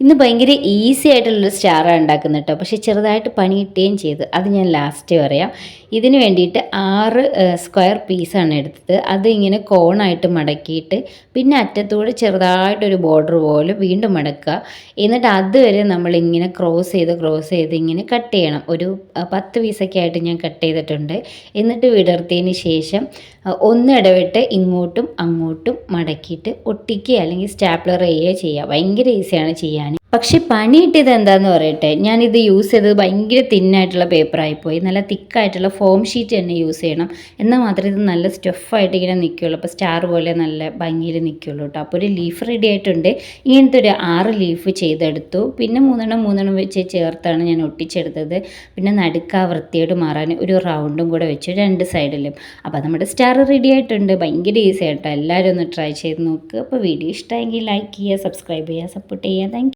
ഇന്ന് ഭയങ്കര ഈസി ആയിട്ടുള്ളൊരു സ്റ്റാറാണ് ഉണ്ടാക്കുന്നത് കേട്ടോ. പക്ഷേ ചെറുതായിട്ട് പണി കിട്ടുകയും ചെയ്തു. അത് ഞാൻ ലാസ്റ്റ് പറയാം. ഇതിന് വേണ്ടിയിട്ട് 6 സ്ക്വയർ പീസാണ് എടുത്തത്. അത് ഇങ്ങനെ കോണായിട്ട് മടക്കിയിട്ട് പിന്നെ അറ്റത്തൂടെ ചെറുതായിട്ടൊരു ബോർഡർ പോലെ വീണ്ടും മടക്കുക. എന്നിട്ട് അതുവരെ നമ്മളിങ്ങനെ ക്രോസ് ചെയ്ത് ഇങ്ങനെ കട്ട് ചെയ്യണം. ഒരു 10 പീസൊക്കെ ആയിട്ട് ഞാൻ കട്ട് ചെയ്തിട്ടുണ്ട്. എന്നിട്ട് വിടർത്തിയതിന് ശേഷം ഒന്നിടവിട്ട് ഇങ്ങോട്ടും അങ്ങോട്ടും മടക്കിയിട്ട് ഒട്ടിക്കുക അല്ലെങ്കിൽ സ്റ്റാപ്ലർ ചെയ്യുകയോ ചെയ്യുക. ഭയങ്കര ഈസിയാണ് ചെയ്യാൻ. പക്ഷേ പണി കിട്ടിയത് എന്താണെന്ന് പറയട്ടെ, ഞാനിത് യൂസ് ചെയ്തത് ഭയങ്കര തിന്നായിട്ടുള്ള പേപ്പറായിപ്പോയി. നല്ല തിക്കായിട്ടുള്ള ഫോം ഷീറ്റ് തന്നെ യൂസ് ചെയ്യണം. എന്നാൽ മാത്രമേ ഇത് നല്ല സ്റ്റഫായിട്ട് ഇങ്ങനെ നിൽക്കുകയുള്ളൂ. അപ്പോൾ സ്റ്റാർ പോലെ നല്ല ഭംഗിയിൽ നിൽക്കുകയുള്ളൂ കേട്ടോ. അപ്പോൾ ഒരു ലീഫ് റെഡി ആയിട്ടുണ്ട്. ഇങ്ങനത്തെ ഒരു 6 ലീഫ് ചെയ്തെടുത്തു. പിന്നെ മൂന്നെണ്ണം വെച്ച് ചേർത്താണ് ഞാൻ ഒട്ടിച്ചെടുത്തത്. പിന്നെ നടുക്ക് വൃത്തിയോട് മാറാൻ ഒരു റൗണ്ടും കൂടെ വെച്ചു 2 സൈഡിലും. അപ്പോൾ നമ്മുടെ സ്റ്റാർ റെഡി ആയിട്ടുണ്ട്. ഭയങ്കര ഈസി ആയിട്ടോ. എല്ലാവരും ഒന്ന് ട്രൈ ചെയ്ത് നോക്കുക. അപ്പോൾ വീഡിയോ ഇഷ്ടമായെങ്കിൽ ലൈക്ക് ചെയ്യുക, സബ്സ്ക്രൈബ് ചെയ്യുക, സപ്പോർട്ട് ചെയ്യുക. താങ്ക്